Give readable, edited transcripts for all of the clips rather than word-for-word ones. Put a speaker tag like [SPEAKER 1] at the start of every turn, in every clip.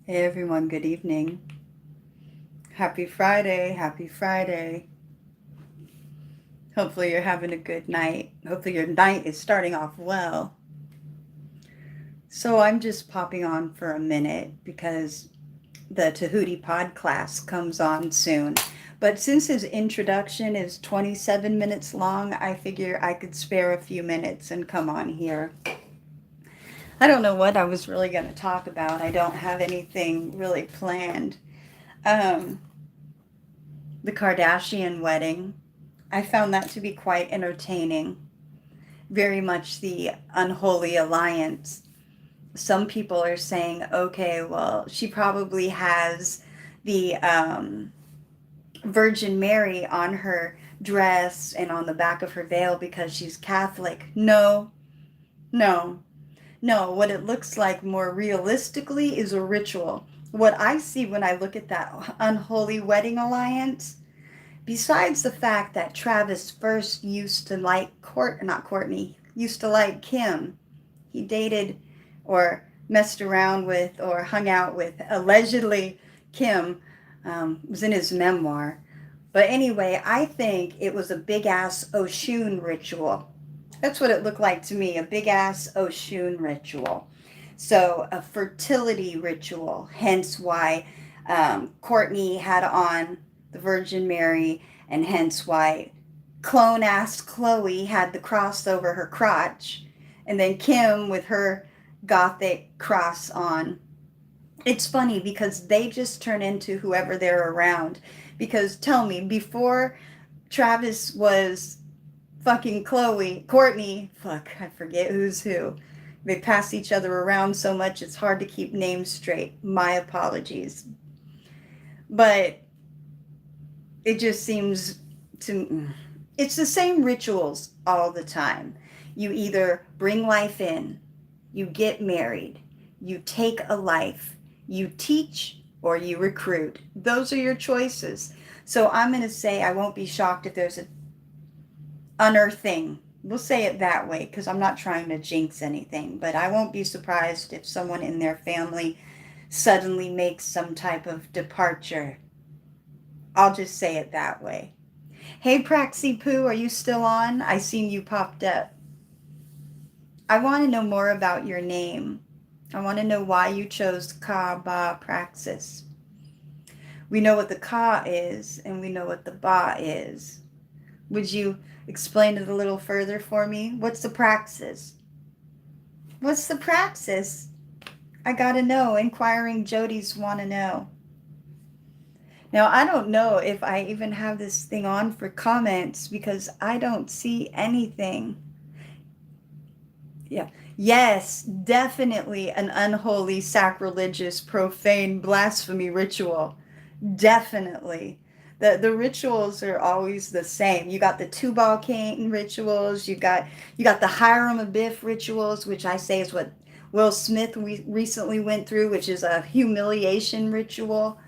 [SPEAKER 1] Hey everyone, good evening. Happy Friday, happy Friday. Hopefully you're having a good night. Hopefully your night is starting off well. So I'm just popping on for a minute because the Tahuti pod class comes on soon. But since his introduction is 27 minutes long, I figure I could spare a few minutes and come on here. I don't know what I was really going to talk about. I don't have anything really planned. Um, the Kardashian wedding. I found that to be quite entertaining. Very much the unholy alliance. Some people are saying, okay, well, she probably has the Virgin Mary on her dress and on the back of her veil because she's Catholic. No, no, no. What it looks like more realistically is a ritual. What I see when I look at that unholy wedding alliance, besides the fact that Travis first used to like not Courtney, used to like Kim. He dated or messed around with or hung out with allegedly Kim. Was in his memoir. But anyway, I think it was a big ass Oshun ritual. That's what it looked like to me, a big ass Oshun ritual. So a fertility ritual, hence why Courtney had on the Virgin Mary, and hence why clone ass Chloe had the cross over her crotch, and then Kim with her gothic cross on. It's funny because they just turn into whoever they're around. Because tell me, before Travis was fucking Courtney, fuck, I forget who's who. They pass each other around so much it's hard to keep names straight. My apologies. But it just seems to it's the same rituals all the time. You either bring life in, you get married, you take a life, you teach, or you recruit. Those are your choices. So I'm going to say I won't be shocked if there's an unearthing. We'll say it that way because I'm not trying to jinx anything, but I won't be surprised if someone in their family suddenly makes some type of departure. I'll just say it that way. Hey, Praxy Poo, are you still on? I seen you popped up. I want to know more about your name. I want to know why you chose Ka Ba Praxis. We know what the Ka is, and we know what the Ba is. Would you explain it a little further for me? What's the praxis? What's the praxis? I gotta know. Inquiring Jodies want to know. Now, I don't know if I even have this thing on for comments because I don't see anything. Yeah. Yes, definitely an unholy, sacrilegious, profane blasphemy ritual. Definitely. The rituals are always the same. You got the Tubal Cain rituals, you got the Hiram Abiff rituals, which I say is what Will Smith recently went through, which is a humiliation ritual.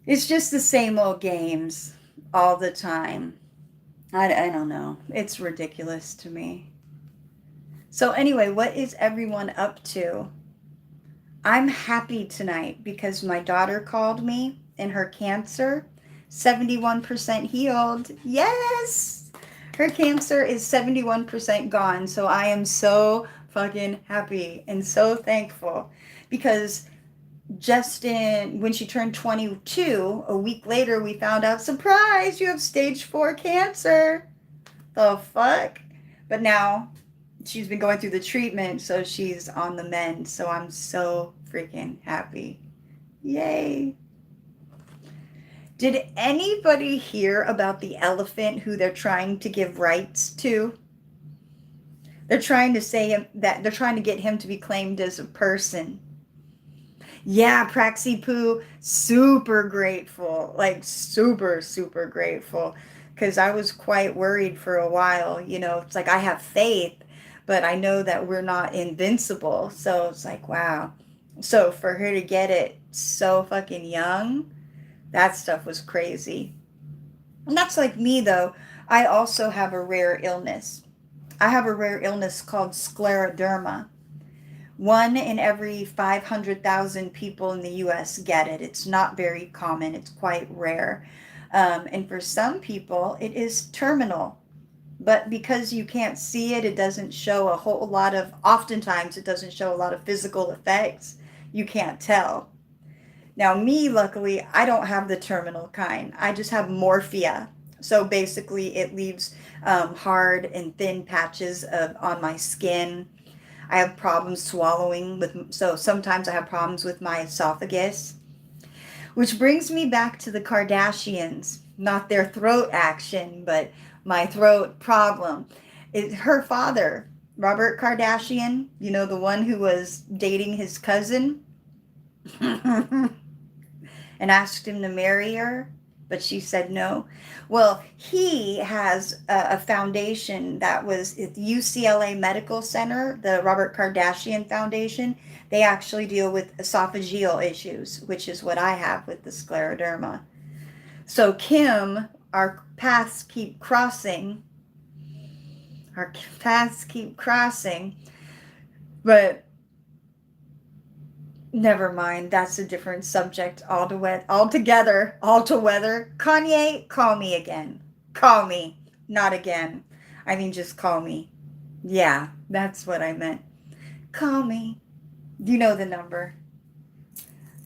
[SPEAKER 1] It's just the same old games all the time. I don't know. It's ridiculous to me. So, anyway, what is everyone up to? I'm happy tonight because my daughter called me and her cancer, 71% healed. Yes! Her cancer is 71% gone. So I am so fucking happy and so thankful because just when she turned 22, a week later, we found out, surprise, you have stage 4 cancer. The fuck? But now she's been going through the treatment, so she's on the mend. So I'm so freaking happy. Yay. Did anybody hear about the elephant who they're trying to give rights to? They're trying to say that they're trying to get him to be claimed as a person. Yeah, Praxi Poo, super grateful. Like, super, super grateful. Because I was quite worried for a while. You know, it's like I have faith, but I know that we're not invincible. So it's like, wow. So for her to get it so fucking young, that stuff was crazy. And that's like me, though. I also have a rare illness. I have a rare illness called scleroderma, 1 in every 500,000 people in the US get it. It's not very common, it's quite rare. And for some people, it is terminal. But because you can't see it, it doesn't show a whole lot of, oftentimes, it doesn't show a lot of physical effects. You can't tell. Now, me, luckily, I don't have the terminal kind. I just have morphia. So basically, it leaves hard and thin patches on my skin. I have problems swallowing so sometimes I have problems with my esophagus. Which brings me back to the Kardashians, not their throat action, but my throat problem. Her father, Robert Kardashian, the one who was dating his cousin and asked him to marry her, but she said no. Well, he has a foundation that was at the UCLA Medical Center, the Robert Kardashian Foundation. They actually deal with esophageal issues, which is what I have with the scleroderma. So Kim, our paths keep crossing. But never mind. That's a different subject altogether. Kanye, call me again. Call me. Not again. I mean, just call me. Yeah, that's what I meant. Call me. You know the number.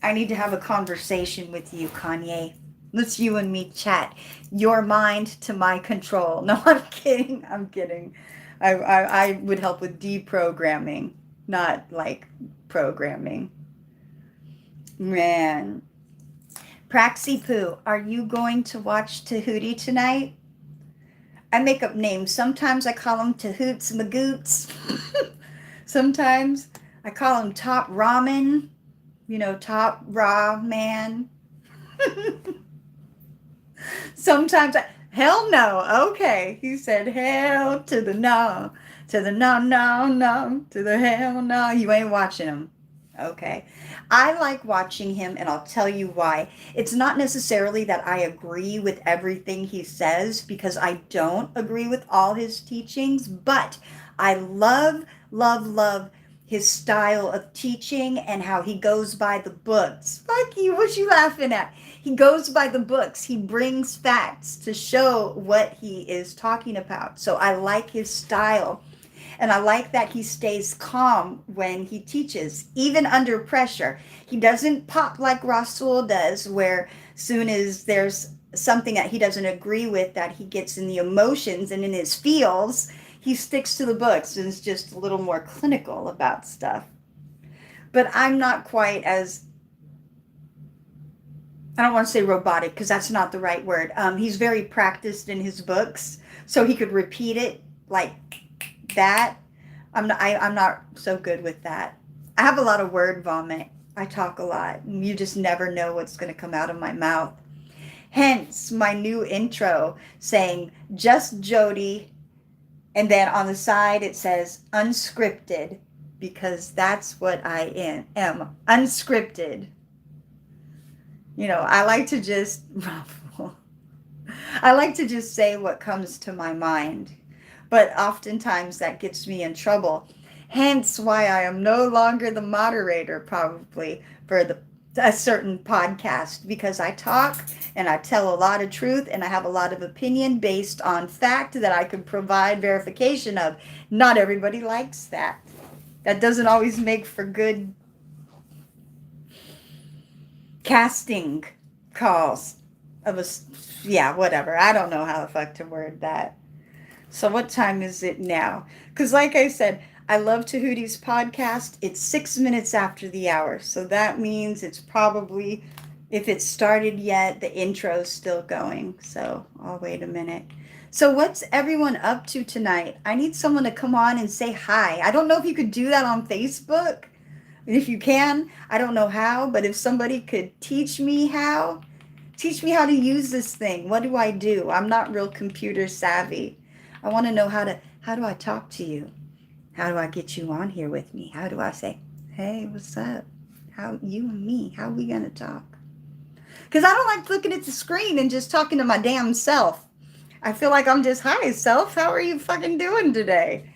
[SPEAKER 1] I need to have a conversation with you, Kanye. Let's you and me chat. Your mind to my control. No, I'm kidding. I would help with deprogramming, not like programming. Man. Praxi Poo, are you going to watch Tahuti tonight? I make up names. Sometimes I call them Tahoots Magoots. Sometimes I call him Top Ramen, Top Raw Man. Sometimes hell no. Okay. He said hell to the no, to the no, no, no, to the hell no. You ain't watching him. Okay. I like watching him, and I'll tell you why. It's not necessarily that I agree with everything he says, because I don't agree with all his teachings, but I love, love, love his style of teaching and how he goes by the books. Fuck you, what you laughing at? He goes by the books. He brings facts to show what he is talking about. So I like his style. And I like that he stays calm when he teaches, even under pressure. He doesn't pop like Rasul does, where soon as there's something that he doesn't agree with, that he gets in the emotions and in his feels, he sticks to the books and is just a little more clinical about stuff. But I'm not quite as, I don't want to say robotic, because that's not the right word. He's very practiced in his books, so he could repeat it like that. I'm not so good with that. I have a lot of word vomit. I talk a lot, and you just never know what's going to come out of my mouth. Hence my new intro saying just Jody, and then on the side it says unscripted, because that's what I am. Unscripted. I like to just I like to just say what comes to my mind. But oftentimes that gets me in trouble. Hence why I am no longer the moderator, probably, for a certain podcast, because I talk and I tell a lot of truth and I have a lot of opinion based on fact that I can provide verification of. Not everybody likes that. That doesn't always make for good casting calls of whatever. I don't know how the fuck to word that. So what time is it now? Because like I said, I love Tahuti's podcast. It's 6 minutes after the hour. So that means it's probably, if it's started yet, the intro's still going. So I'll wait a minute. So what's everyone up to tonight? I need someone to come on and say hi. I don't know if you could do that on Facebook. If you can, I don't know how, but if somebody could teach me how to use this thing. What do I do? I'm not real computer savvy. I want to know how do I talk to you? How do I get you on here with me? How do I say, hey, what's up? How you and me, how we going to talk? Because I don't like looking at the screen and just talking to my damn self. I feel like I'm just, hi, self, how are you fucking doing today?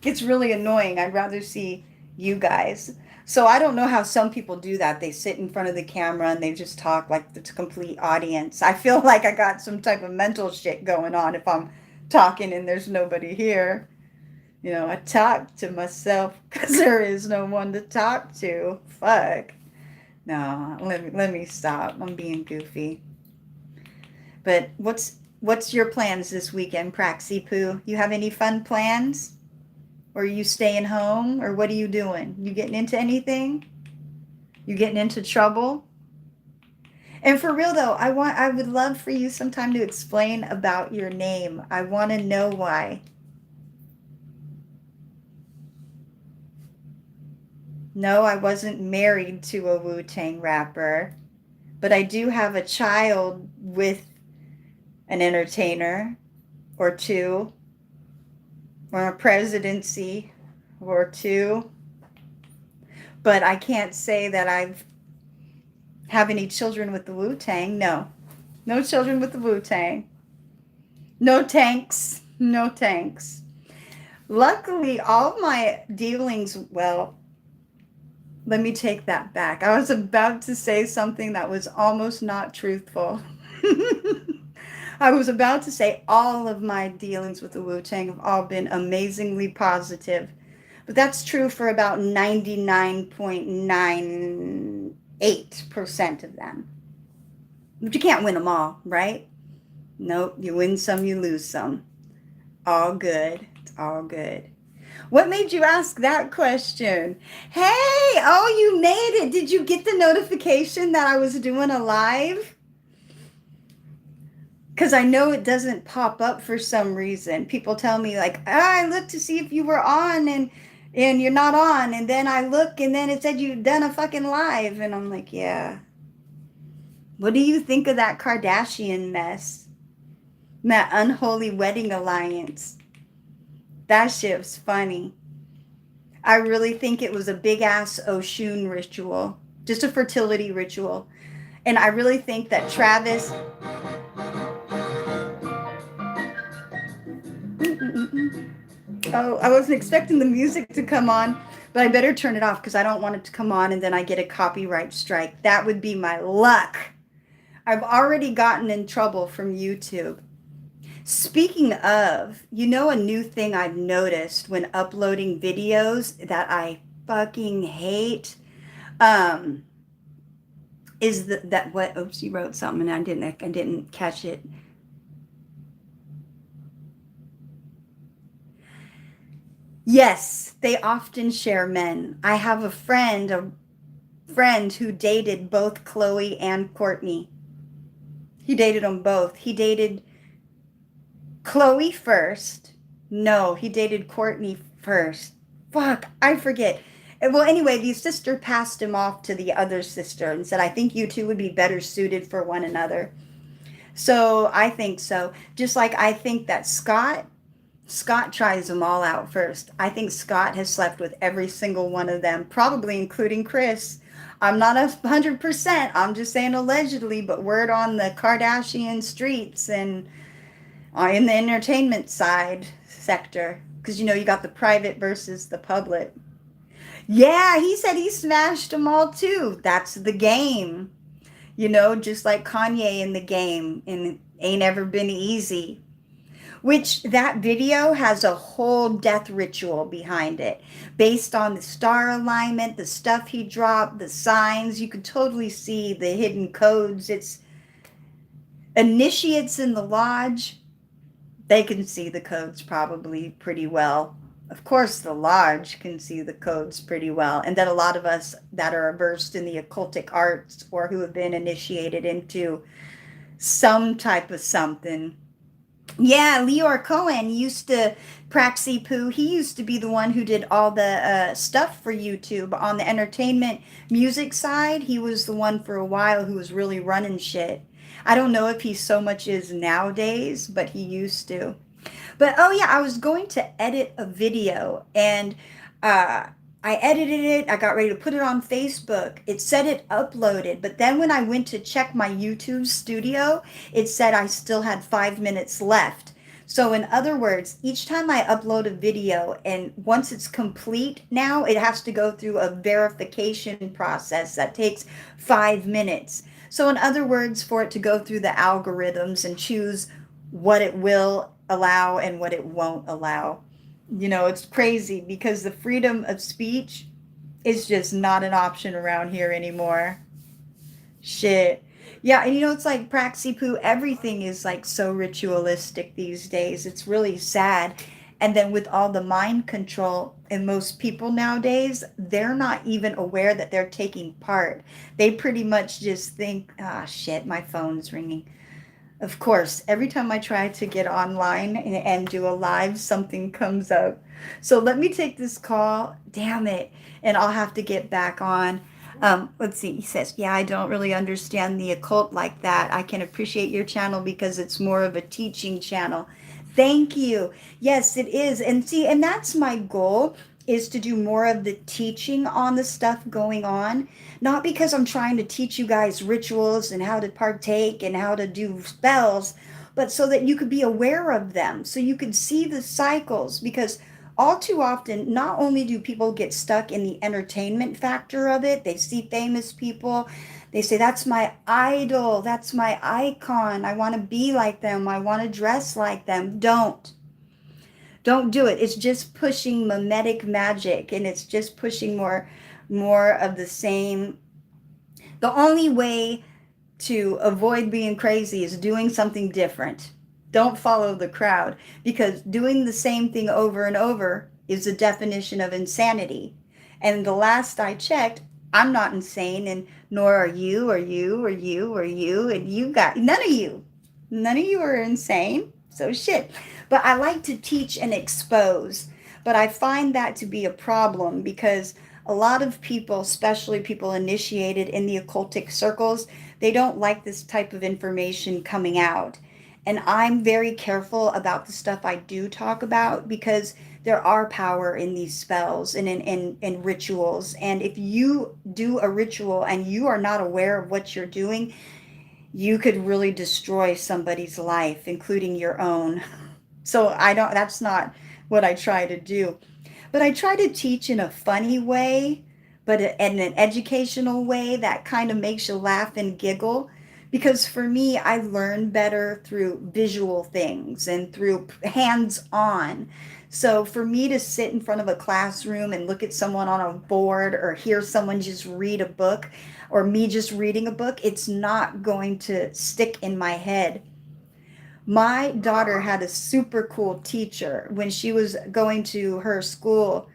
[SPEAKER 1] It's really annoying. I'd rather see you guys. So I don't know how some people do that. They sit in front of the camera and they just talk like it's a complete audience. I feel like I got some type of mental shit going on if I'm talking and there's nobody here. You know, I talk to myself because there is no one to talk to. Fuck. No, let me stop. I'm being goofy. But what's your plans this weekend, Praxy Poo? You have any fun plans? Or are you staying home? Or what are you doing? You getting into anything? You getting into trouble? And for real though, I would love for you sometime to explain about your name. I want to know why. No, I wasn't married to a Wu-Tang rapper, but I do have a child with an entertainer or two, or a presidency or two. But I can't say that I've have any children with the Wu-Tang. No. No children with the Wu-Tang. No tanks. No tanks. Luckily, all my dealings, well, let me take that back. I was about to say something that was almost not truthful. I was about to say all of my dealings with the Wu-Tang have all been amazingly positive. But that's true for about 99.98% of them. But you can't win them all, right? Nope, you win some, you lose some. All good. It's all good. What made you ask that question? Hey, oh, you made it. Did you get the notification that I was doing a live? Because I know it doesn't pop up for some reason. People tell me like, I looked to see if you were on and you're not on. And then I look and then it said you'd done a fucking live. And I'm like, yeah. What do you think of that Kardashian mess? That unholy wedding alliance. That shit was funny. I really think it was a big ass Oshun ritual. Just a fertility ritual. And I really think that Travis... Oh, I wasn't expecting the music to come on, but I better turn it off because I don't want it to come on and then I get a copyright strike. That would be my luck. I've already gotten in trouble from YouTube. Speaking of, you know, a new thing I've noticed when uploading videos that I fucking hate, is that what? Oops, you wrote something and I didn't catch it. Yes, they often share men. I have a friend who dated both Chloe and Courtney. He dated them both. He dated Chloe first. No, he dated Courtney first. Fuck, I forget. Well, anyway, the sister passed him off to the other sister and said, I think you two would be better suited for one another. So I think so. Just like I think that Scott tries them all out first. I think Scott has slept with every single one of them, probably including Chris. I'm not 100%. I'm just saying allegedly, but word on the Kardashian streets and in the entertainment side sector. Because, you know, you got the private versus the public. Yeah, he said he smashed them all too. That's the game. You know, just like Kanye in the game. And it ain't ever been easy. Which that video has a whole death ritual behind it. Based on the star alignment, the stuff he dropped, the signs. You could totally see the hidden codes. It's initiates in the lodge. They can see the codes probably pretty well. Of course, the lodge can see the codes pretty well. And then a lot of us that are versed in the occultic arts or who have been initiated into some type of something. Yeah, Leor Cohen used to, Praxy Poo, he used to be the one who did all the stuff for YouTube on the entertainment music side. He was the one for a while who was really running shit. I don't know if he so much is nowadays, but he used to. But oh yeah, I was going to edit a video and I edited it. I got ready to put it on Facebook. It said it uploaded, but then when I went to check my YouTube studio, it said I still had 5 minutes left. So in other words, each time I upload a video and once it's complete now, it has to go through a verification process that takes 5 minutes. So in other words, for it to go through the algorithms and choose what it will allow and what it won't allow. It's crazy because the freedom of speech is just not an option around here anymore. Shit. Yeah, and it's like Praxi Poo, everything is like so ritualistic these days. It's really sad. And then with all the mind control in most people nowadays, they're not even aware that they're taking part. They pretty much just think, ah, shit, my phone's ringing. Of course, every time I try to get online and do a live, something comes up. So let me take this call. Damn it. And I'll have to get back on. Let's see. He says, yeah, I don't really understand the occult like that. I can appreciate your channel because it's more of a teaching channel. Thank you. Yes, it is. And see, and that's my goal, is to do more of the teaching on the stuff going on. Not because I'm trying to teach you guys rituals and how to partake and how to do spells, but so that you could be aware of them, so you could see the cycles. Because all too often, not only do people get stuck in the entertainment factor of it, they see famous people, they say, that's my idol, that's my icon, I want to be like them, I want to dress like them. Don't do it. It's just pushing mimetic magic, and it's just pushing more of the same. The only way to avoid being crazy is doing something different. Don't follow the crowd, because doing the same thing over and over is the definition of insanity. And the last I checked, I'm not insane, and nor are you, or you, or you, or you, and you got none of you. None of you are insane. So shit. But I like to teach and expose. But I find that to be a problem, because a lot of people, especially people initiated in the occultic circles, they don't like this type of information coming out. And I'm very careful about the stuff I do talk about, because there are power in these spells and in rituals. And if you do a ritual and you are not aware of what you're doing, you could really destroy somebody's life, including your own. So that's not what I try to do. But I try to teach in a funny way, but in an educational way that kind of makes you laugh and giggle. Because for me, I learn better through visual things and through hands on. So for me to sit in front of a classroom and look at someone on a board, or hear someone just read a book, or me just reading a book, it's not going to stick in my head. My daughter had a super cool teacher when she was going to her school,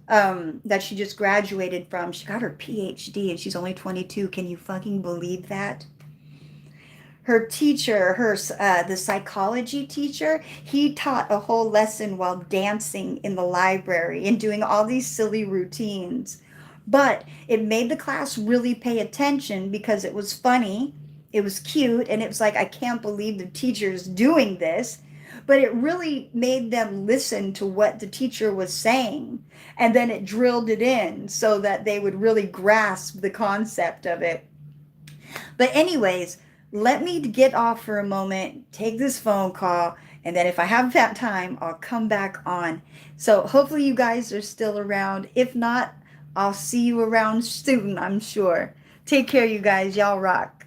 [SPEAKER 1] that she just graduated from. She got her PhD and she's only 22. Can you fucking believe that? Her teacher, the psychology teacher, he taught a whole lesson while dancing in the library and doing all these silly routines. But it made the class really pay attention because it was funny, it was cute, and it was like, I can't believe the teacher's doing this. But it really made them listen to what the teacher was saying. And then it drilled it in so that they would really grasp the concept of it. But anyways, let me get off for a moment, take this phone call, and then if I have that time, I'll come back on. So hopefully you guys are still around. If not, I'll see you around soon, I'm sure. Take care, you guys. Y'all rock.